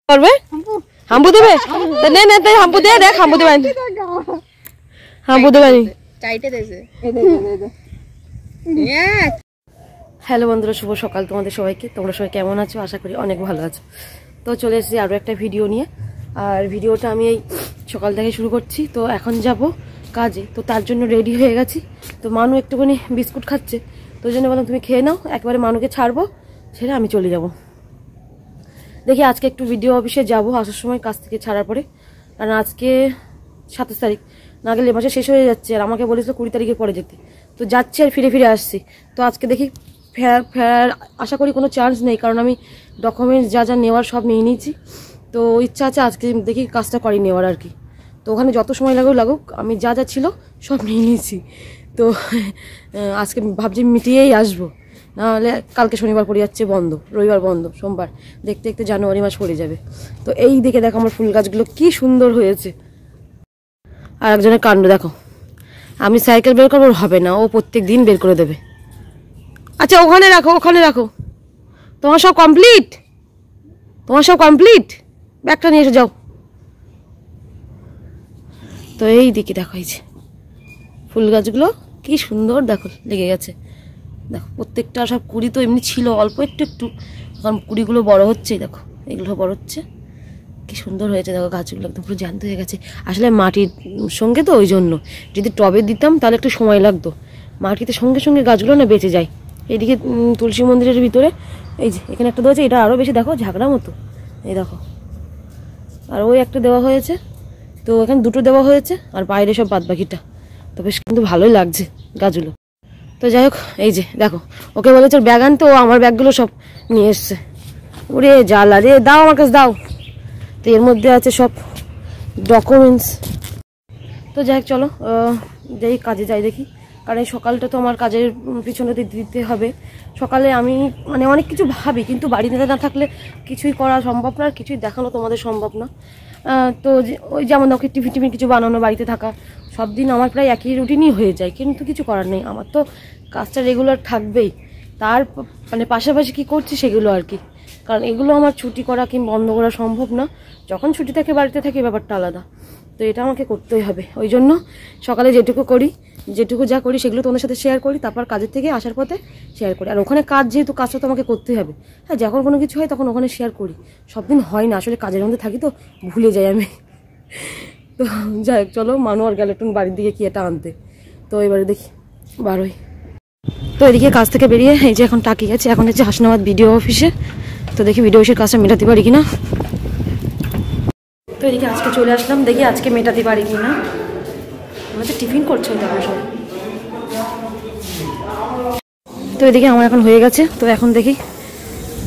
করবে হাম্পু দেবে নে নে তাই হাম্পু দে দেখ হাম্পু দেবে হাম্পু দেবে চাইতে দেছে হ্যালো বন্ধুরা, শুভ সকাল তোমাদের সবাইকে। তোমরা সবাই কেমন আছো? আশা করি অনেক ভালো আছো। তো চলে এসেছি আরও একটা ভিডিও নিয়ে। আর ভিডিওটা আমি এই সকাল থেকে শুরু করছি। তো এখন যাব কাজে, তো তার জন্য রেডি হয়ে গেছি। তো মানু একটুখানি বিস্কুট খাচ্ছে, তো ওই জন্য বললাম তুমি খেয়ে নাও, একবারে মানুকে ছাড়বো, ছেড়ে আমি চলে যাব। দেখি আজকে একটু ভিডিও অফিসে যাব আসার সময় কাজ থেকে ছাড়ার পরে, কারণ আজকে 27 তারিখ, না গেলে মাসে শেষ হয়ে যাচ্ছে। আর আমাকে বলেছিল 20 তারিখের পরে যেতে, তো যাচ্ছি আর ফিরে ফিরে আসছি। তো আজকে দেখি ফেরার আশা করি কোনো চান্স নেই, কারণ আমি ডকুমেন্টস যা যা নেওয়ার সব নিয়ে নিয়েছি। তো ইচ্ছা আছে আজকে দেখি কাজটা করি নেওয়ার আর কি। তো ওখানে যত সময় লাগুক আমি যা যা ছিল সব নিয়ে নিয়েছি। তো আজকে ভাবছি মিটিয়েই আসবো, নাহলে কালকে শনিবার পড়ে যাচ্ছে বন্ধ, রবিবার বন্ধ, সোমবার দেখতে দেখতে জানুয়ারি মাস পড়ে যাবে। তো এই দিকে দেখো আমার ফুল গাছগুলো কি সুন্দর হয়েছে। আর একজনের কাণ্ড দেখো, আমি সাইকেল বের করবো, হবে না, ও প্রত্যেক দিন বের করে দেবে। আচ্ছা ওখানে রাখো, ওখানে রাখো। তোমার সব কমপ্লিট? তোমার সব কমপ্লিট? ব্যাগটা নিয়ে এসে যাও। তো এই দিকে দেখো, এই যে ফুল গাছগুলো কি সুন্দর দেখো লেগে গেছে। দেখো প্রত্যেকটা সব কুড়ি তো এমনি ছিল অল্প একটু একটু, কারণ কুড়িগুলো বড় হচ্ছে। দেখো এগুলো বড় হচ্ছে, কি সুন্দর হয়েছে দেখো গাছগুলো, একদম পুরো জ্যান্ত হয়ে গেছে। আসলে মাটির সঙ্গে তো ওই জন্য, যদি টবে দিতাম তাহলে একটু সময় লাগতো, মাটিতে সঙ্গে সঙ্গে গাছগুলো না বেঁচে যায়। এইদিকে তুলসী মন্দিরের ভিতরে এই যে এখানে একটা দেওয়া হয়েছে, এটা আরও বেশি দেখো ঝাঁকড়া মতো, এই দেখো। আর ওই একটা দেওয়া হয়েছে, তো এখানে দুটো দেওয়া হয়েছে, আর বাইরে সব বাদ বাকিটা। তো বেশ কিন্তু ভালোই লাগছে গাছগুলো। তো যাই হোক, এই যে দেখো ওকে বলেছে ব্যাগ আনতে, ও আমার ব্যাগগুলো সব নিয়ে এসছে। ওরে জ্বালা রে, দাও আমার কাছে দাও। তো এর মধ্যে আছে সব ডকুমেন্টস। তো যাই হোক চলো যাই কাজে যাই দেখি, কারণ এই সকালটা তো আমার কাজের পিছনে দিতে হবে। সকালে আমি মানে অনেক কিছু ভাবি, কিন্তু বাড়িতে না থাকলে কিছুই করা সম্ভব না, আর কিছুই দেখানো তোমাদের সম্ভব না। তো ওই যেমন দেখো টিফিন কিছু বানানো, বাড়িতে থাকা, সব দিন আমার প্রায় একই রুটিনই হয়ে যায়, কিন্তু কিছু করার নেই, আমার তো কাজটা রেগুলার থাকবেই। তার মানে পাশাপাশি কী করছি সেগুলো আর কি, কারণ এগুলো আমার ছুটি করা কিংবা বন্ধ করা সম্ভব না। যখন ছুটি থাকে বাড়িতে থাকে ব্যাপারটা আলাদা, তো এটা আমাকে করতেই হবে। ওই জন্য সকালে যেটুকু যা করি সেগুলো তোমাদের সাথে শেয়ার করি, তারপর কাজের থেকে আসার পথে শেয়ার করি। আর ওখানে কাজ যেহেতু, কাজটা তো আমাকে করতেই হবে। হ্যাঁ, যখন কোনো কিছু হয় তখন ওখানে শেয়ার করি, সব দিন হয় না, আসলে কাজের মধ্যে থাকি তো ভুলে যাই আমি। তো যাই হোক চলো, মানু আর গ্যালেটন বাড়ির দিকে কি এটা আনতে। তো এবারে দেখি বারোই। তো এদিকে কাজ থেকে বেরিয়ে এই যে এখন টাকি গেছে, এখন হচ্ছে হাসনাবাদ ভিডিও অফিসে। তো দেখি ভিডিও অফিসের কাজটা মেটাতে পারি কিনা। তো এদিকে আজকে চলে আসলাম, দেখি আজকে মেটাতে পারি কিনা। আমার তো টিফিন করছে তারপর সব। তো এদিকে আমার এখন হয়ে গেছে, তো এখন দেখি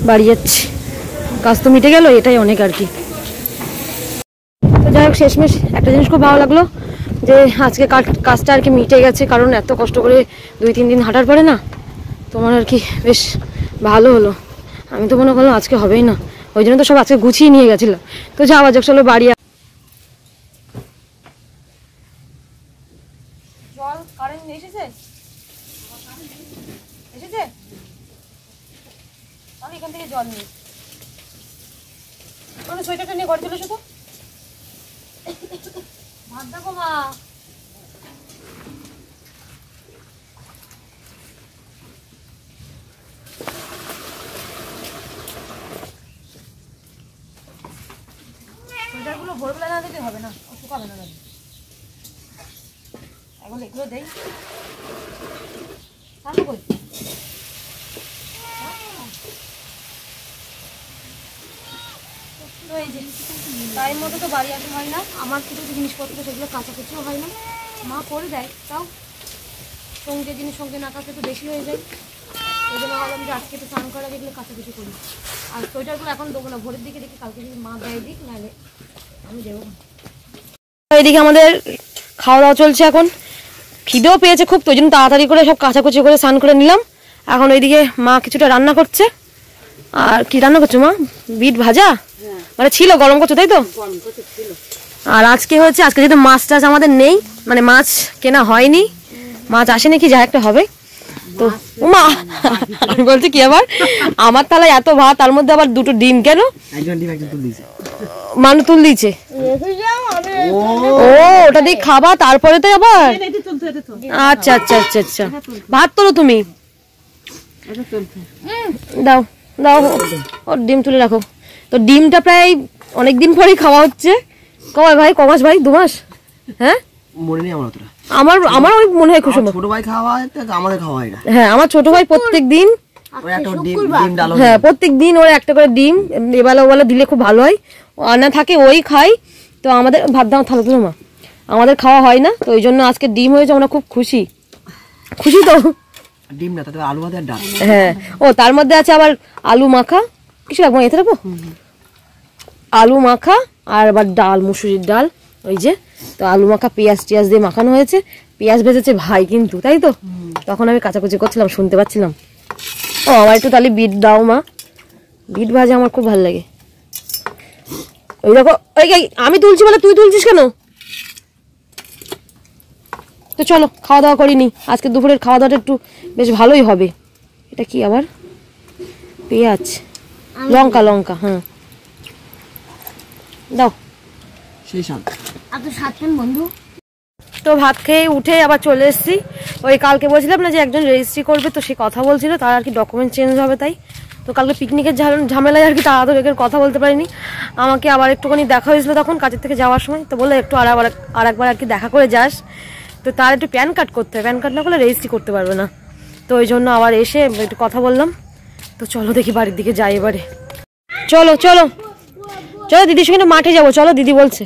বাড়ি যাচ্ছি, কাজ তো মিটে গেল, এটাই অনেক আর কি। তো যাই হোক শেষমেশ একটা জিনিস খুব ভালো লাগলো, যে আজকে কাজটা আর কি মিটে গেছে, কারণ এত কষ্ট করে 2-3 দিন হাঁটার পরে না তোমার আর কি বেশ ভালো হলো। আমি তো মনে করলাম আজকে হবেই না, ওই জন্য তো সব আজকে গুছিয়ে নিয়ে গেছিলাম। তো যাওয়া যাক চলো বাড়ি। জল কারেন্ট এসেছে আমি এখান থেকে জল নিই, মানে সোয়েটারটা নিয়ে ঘরে চলে এসো তো। ভাত দেখো মা, সোয়েটারগুলো ভোরবেলা না দিতে হবে না, শুকাবে না দাদি, এখন এগুলো দেই। তো এই যে টাইম মতো তো বাড়ি আসা হয় না, আমার কিছু জিনিসপত্র সেগুলো কাছাকাছিও হয় না, মা করে দেয়, তাও সঙ্গে জিনিস সঙ্গে না থাকলে তো বেশি হয়ে যায়। ওই জন্য ভাবলাম যে আজকে তো স্নান করা যেগুলো কাছাকাছি করি। আর সোয়েটারগুলো এখন দেবো না, ভোরের দিকে দেখি, কালকে যদি মা দেয় দিক, নাহলে আমি দেবো। এইদিকে আমাদের খাওয়া দাওয়া চলছে, এখন খিদেও পেয়েছে খুব, তো ওই জন্য তাড়াতাড়ি করে সব কাচাকুচি করে স্নান করে নিলাম। এখন ওইদিকে মা কিছুটা রান্না করছে। আর কি রান্না করছো মা? বিট ভাজা মানে ছিল, গরম করছো তাই তো? আর আজকে যেহেতু মাছ টাছ আমাদের নেই, মানে মাছ কেনা হয়নি, মাছ আসেনি, কি যা একটা হবে, তো মা আমি বলছি কি আবার আমার থালায় এত ভাত, তার মধ্যে আবার দুটো ডিম কেন? মানু তুল দিয়েছে। ও ওটা দিয়ে খাবা তারপরে তো আবার। আচ্ছা আচ্ছা আচ্ছা আচ্ছা, ভাত তোলো তুমি, দাও দাও ও ডিম তুলে রাখো। তো ডিমটা প্রায় অনেকদিন পরেই খাওয়া হচ্ছে। কয় ভাই, কমাস ভাই, 2 মাস? হ্যাঁ আমার আমার ওই মনে হয় খুব ছোট ভাই খাওয়া হয়, আমাদের খাওয়া হয় না। হ্যাঁ আমার ছোট ভাই প্রত্যেক দিন, হ্যাঁ প্রত্যেক দিন ওর একটা করে ডিম এবেলা ওবেলা দিলে খুব ভালো হয়। আনা থাকে ওই খাই। তো আমাদের ভাত দাও থালো তো মা, আমাদের খাওয়া হয় না, তো ওই জন্য আজকে ডিম হয়েছে, আমরা খুব খুশি। খুশি তো? ডিম না, তাতে আলু ভাত আর ডাল। হ্যাঁ ও তার মধ্যে আছে আবার আলু মাখা। কিছু রাখবো, এতে রাখবো আলু মাখা আর আবার ডাল, মুসুরির ডাল। ওই যে তো আলু মাখা পেঁয়াজ টিয়াজ দিয়ে মাখানো হয়েছে। পেঁয়াজ ভেজেছে ভাই কিন্তু, তাই তো? তখন আমি কাচাকুচি করছিলাম, শুনতে পাচ্ছিলাম। ও আমার একটু তাহলে বিট দাও মা, বিট ভাজা আমার খুব ভালো লাগে। ওই দেখো ওই আমি তুলছি বলে তুই তুলছিস কেন? তো চলো খাওয়া দাওয়া করিনি, আজকে দুপুরের খাওয়া দাওয়াটা একটু বেশ ভালোই হবে। এটা কি আবার? পেঁয়াজ, লঙ্কা, লঙ্কা, হ্যাঁ দাও। সেই বন্ধু। তো ভাত খেয়ে উঠে আবার চলে এসেছি। ওই কালকে বলছিলাম না যে একজন রেজিস্ট্রি করবে, তো সে কথা বলছিল, তার আর কি ডকুমেন্ট চেঞ্জ হবে, তাই তো কালকে পিকনিকের ঝামেলায় আর কি তাড়াতাড়ি কথা বলতে পারিনি। আমাকে আবার একটুখানি দেখা হয়েছিল তখন কাজের থেকে যাওয়ার সময়, তো বলে একটু আর একবার আর কি দেখা করে যাস। তো তার একটু প্যান কার্ড করতে হবে, প্যান কার্ড না করলে রেজিস্ট্রি করতে পারবে না। তো ওই জন্য আবার এসে একটু কথা বললাম। তো চলো দেখি বাড়ির দিকে যাই এবারে। চলো চলো চলো দিদির সঙ্গে মাঠে যাবো, চলো দিদি বলছে,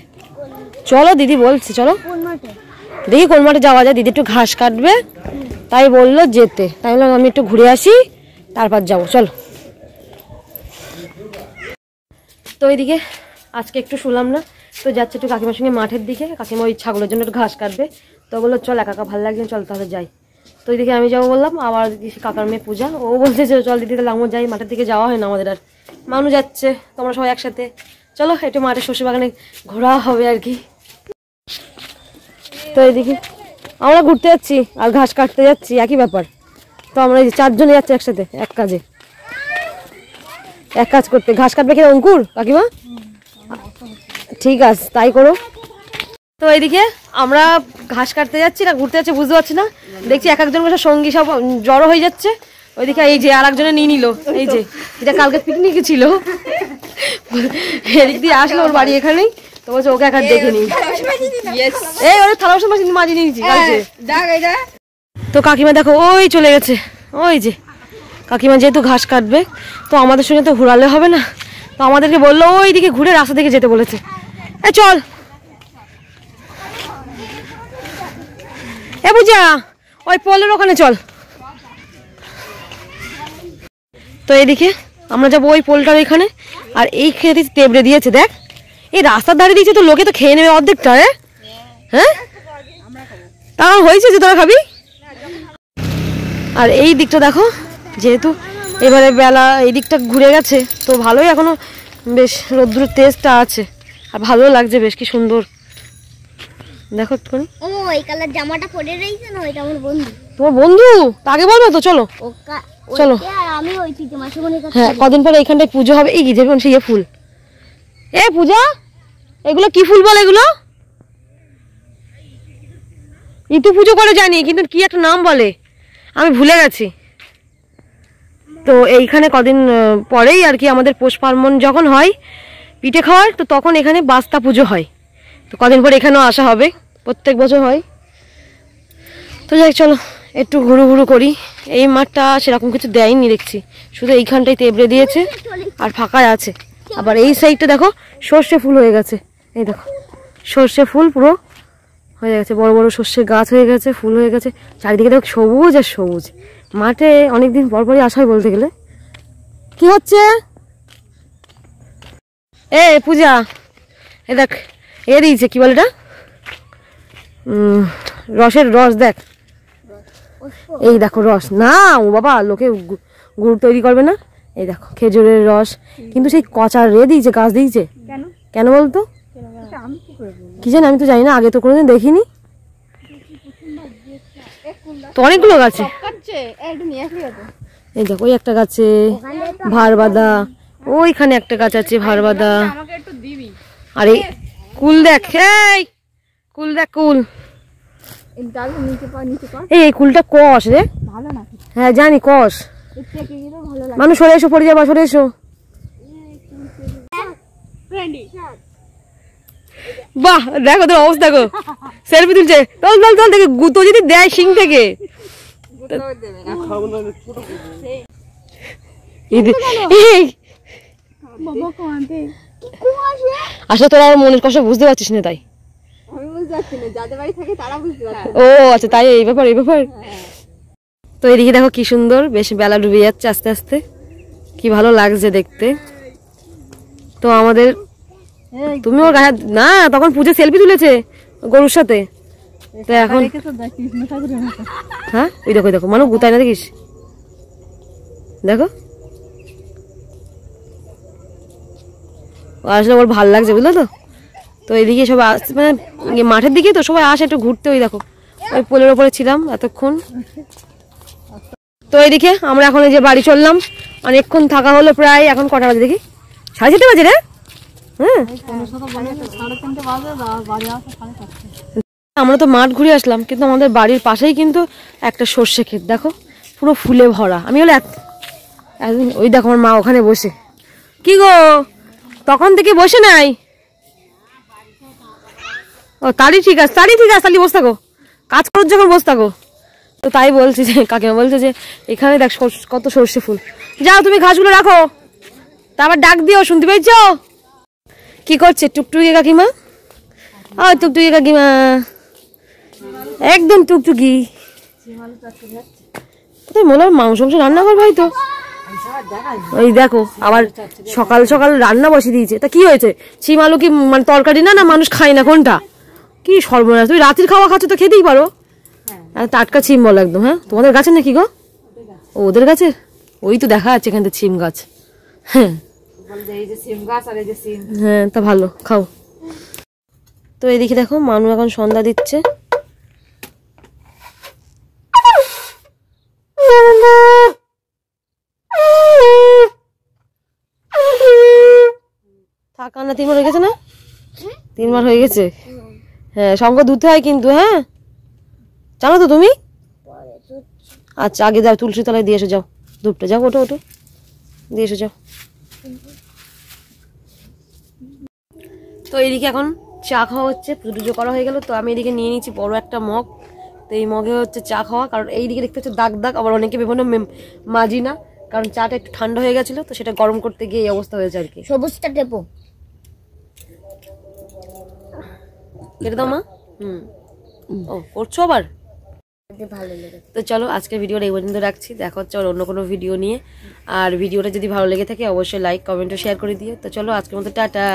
চলো দিদি বলছে চলো দেখি কোন মাঠে যাওয়া যায়। দিদি একটু ঘাস কাটবে তাই বললো যেতে, তাই বললাম আমি একটু ঘুরে আসি তারপর যাবো, চলো। তো এইদিকে আজকে একটু শুলাম না, তো যাচ্ছে একটু কাকিমার সঙ্গে মাঠের দিকে। কাকিমা ওই ছাগলের জন্য একটু ঘাস কাটবে, তো বললো চল একা একা ভালো লাগছে, চল তাহলে যাই। তো ওইদিকে আমি যাবো বললাম, আবার কাকার মেয়ে পূজা, ও বলছে চল দিদি তাহলে আমিও যাই, মাঠের দিকে যাওয়া হয় না আমাদের আর। মানু যাচ্ছে, তোমরা সবাই একসাথে চলো একটু মাঠে শস্য বাগানে ঘোরা হবে আর কি। তো এইদিকে আমরা ঘুরতে যাচ্ছি আর ঘাস কাটতে যাচ্ছি, একই ব্যাপার। তো আমরা এই 4 জনে যাচ্ছি একসাথে এক কাজে, এক কাজ করতে। ঘাস কাটবে কি অঙ্কুর কাকিমা? ঠিক আছে তাই করো। তো এইদিকে আমরা ঘাস কাটতে যাচ্ছি না ঘুরতে যাচ্ছি বুঝতে পারছি না, দেখছি এক একজন করে সঙ্গী সব জড়ো হয়ে যাচ্ছে। ওইদিকে এই যে আর একজনে নিয়ে নিল, এই যে এটা কালকে পিকনিকে ছিল, এদিক দিয়ে আসলো ওর বাড়ি এখানেই, তো বলছে ওকে এক দেখে নি। এই ওর থালা বাসন মাঝে নিয়েছি কালকে। তো কাকিমা দেখো ওই চলে গেছে, ওই যে কাকিমা যেহেতু ঘাস কাটবে তো আমাদের সঙ্গে তো ঘুরালে হবে না, তো আমাদেরকে বললো ওই দিকে ঘুরে রাস্তা দিকে যেতে বলেছে। চল এ পূজা ওই পোলের ওখানে চল। তো এইদিকে আমরা যাবো ওই পোলটার ওইখানে, আর এই খেতে তেবড়ে দিয়েছে দেখ, এই রাস্তার ধারে দিয়েছে, তো লোকে তো খেয়ে নেবে অর্ধেকটা। হ্যাঁ তা হয়েছে যে তোরা খাবি। আর এই দিকটা দেখো, যেহেতু এবারে বেলা এই দিকটা ঘুরে গেছে তো ভালোই এখনো বেশ রোদ্দুর তেজটা আছে, আর ভালো লাগছে বেশ, কি সুন্দর দেখো একটুখানি। ও এই কালার জামাটা পরে রইছে না, ওইটা আমার বন্ধু। তোমার বন্ধু? তাকে বলবে তো, চলো চলো। আমি ওই হ্যাঁ কদিন পরে এইখানটায় পুজো হবে, এই যেমন সেই ফুল। এ পূজা এগুলো কি ফুল বলে? এগুলো ইতু পুজো করে জানি, কিন্তু কি একটা নাম বলে আমি ভুলে গেছি। তো এইখানে কদিন পরেই আর কি আমাদের পৌষ পার্বণ যখন হয় পিঠে খাওয়ার, তো তখন এখানে বাস্তা পুজো হয়। তো কদিন পরে এখানেও আসা হবে, প্রত্যেক বছর হয়। তো যাই চলো একটু ঘুরু ঘুরু করি। এই মাঠটা সেরকম কিছু দেয়নি দেখছি, শুধু এইখানটাই তেবড়ে দিয়েছে আর ফাঁকায় আছে। আবার এই সাইডটা দেখো সর্ষে ফুল হয়ে গেছে, এই দেখো সর্ষে ফুল পুরো হয়ে গেছে, বড় বড় সর্ষে গাছ হয়ে গেছে, ফুল হয়ে গেছে, চারিদিকে দেখো সবুজ আর সবুজ। মাঠে অনেকদিন পরপরই আসা হয় বলতে গেলে। কি হচ্ছে এ পূজা? এ দেখ এ দিয়েছে কি বলে এটা, রসের রস দেখ, এই দেখো রস না, ও বাবা লোকে গুড় তৈরি করবে না। এই দেখো খেজুরের রস, কিন্তু সেই কচার দিয়েছে, গাছ দিয়েছে কেন বলতো? কি জানি, আমি তো জানি না, আগে তো কোনোদিন দেখিনি। তো অনেকগুলো গাছে। এই দেখো ওই একটা গাছে ভার বাঁধা, ওইখানে একটা গাছ আছে ভার বাঁধা। আরে কুল দেখ, এই কুল দেখ, কুল। এই কুলটা কষ রে। হ্যাঁ জানি কষ। মানুষ সরে এসো, পড়ে যাবা, সরে এসো। বাহ দেখো তোর অবস্থা, দেখো সেলফি তুলছে। চল চল চল, দেখে গুতো যদি দেয় শিং থেকে। আসলে তোরা আমার মনের কষ্ট বুঝতে পারছিস না, তাই। ও আচ্ছা, তাই এই ব্যাপার, এই ব্যাপার। তো এদিকে দেখো কি সুন্দর, বেশ বেলা ডুবে যাচ্ছে আস্তে আস্তে, কি ভালো লাগছে দেখতে। তো আমাদের তুমি ওর গায়ে না, তখন পুজো সেলফি তুলেছে গরুর সাথে। তো এখন হ্যাঁ ওই দেখো, দেখো মানুষ গুতায় না, দেখিস, দেখো। আসলে ওর ভাল লাগছে, বুঝলো তো। তো এদিকে সবাই মানে মাঠের দিকে তো সবাই আসে একটু ঘুরতে। ওই দেখো ওই পোলের ওপরে ছিলাম এতক্ষণ। তো এইদিকে আমরা এখন এই যে বাড়ি চললাম, অনেকক্ষণ থাকা হলো প্রায়। এখন কটা বাজে দেখি, 7:30 বাজে রে। হ্যাঁ আমরা তো মাঠ ঘুরে আসলাম, কিন্তু আমাদের বাড়ির পাশেই কিন্তু একটা সর্ষে ক্ষেত, দেখো পুরো ফুলে ভরা। আমি হলো একদিন ওই দেখো আমার মা ওখানে বসে। কি গো তখন থেকে বসে নাই? ও তারই ঠিক আছে, তারই ঠিক আছে, তাহলে বসে থাকো, কাজ করো যখন বসে থাকো। তো তাই বলছি যে কাকিমা বলছে যে এখানে দেখ কত সর্ষে ফুল, যাও তুমি ঘাসগুলো রাখো, তারপর ডাক দিও, শুনতে পেয়েছো? কি করছে টুকটুকি কাকিমা? ও টুকটুকি কাকিমা একদম টুকটুকি। মনে হয় মাংস রান্না করবো হয়তো। ওই দেখো আবার সকাল সকাল রান্না বসিয়ে দিয়েছে। তা কি হয়েছে, ছিম আলু কি মানে তরকারি না, না মানুষ খায় না, কোনটা? কি সর্বনাশ, তুমি রাতের খাওয়া খাচ্ছ তো খেতেই পারো। টাটকা ছিম বলো একদম। হ্যাঁ তোমাদের গাছের নাকি গো? ওদের গাছের? ওই তো দেখা যাচ্ছে এখান থেকে ছিম গাছ। হ্যাঁ হ্যাঁ তা ভালো, খাও। তো এদিকে দেখো মানু এখন সন্ধ্যা দিচ্ছে। থাকা না 3 বার হয়ে গেছে না? 3 বার হয়ে গেছে। হ্যাঁ শঙ্খ ধুতে হয় কিন্তু, হ্যাঁ জানো তো তুমি? আচ্ছা আগে যাও তুলসী তলায় দিয়ে এসো, যাও ধূপটা, যাও ওঠো ওঠো দিয়ে এসো, যাও। তো এইদিকে এখন চা খাওয়া হচ্ছে, পুজো করা হয়ে গেল। তো আমি এদিকে নিয়ে নিচ্ছি বড় একটা মগ। তো এই মগে হচ্ছে চা খাওয়া, কারণ এইদিকে দেখতে হচ্ছে দাগ দাগ, আবার অনেকে বিভিন্ন মাজি না, কারণ চাটা একটু ঠান্ডা হয়ে গেছিল, তো সেটা গরম করতে গিয়ে এই অবস্থা হয়েছে আর কি। সবুজটা টেপো, কেটে দাও মা। ও করছো আবার, ভালো লেগে। তো চলো আজকের ভিডিওটা এই পর্যন্ত রাখছি, দেখা হচ্ছে আর অন্য কোনো ভিডিও নিয়ে। আর ভিডিওটা যদি ভালো লেগে থাকে অবশ্যই লাইক কমেন্ট ও শেয়ার করে দিও। তো চলো আজকের মতো টাটা,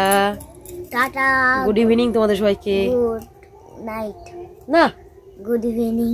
টাটা, গুড ইভিনিং তোমাদের সবাইকে। গুড নাইট না, গুড ইভিনিং।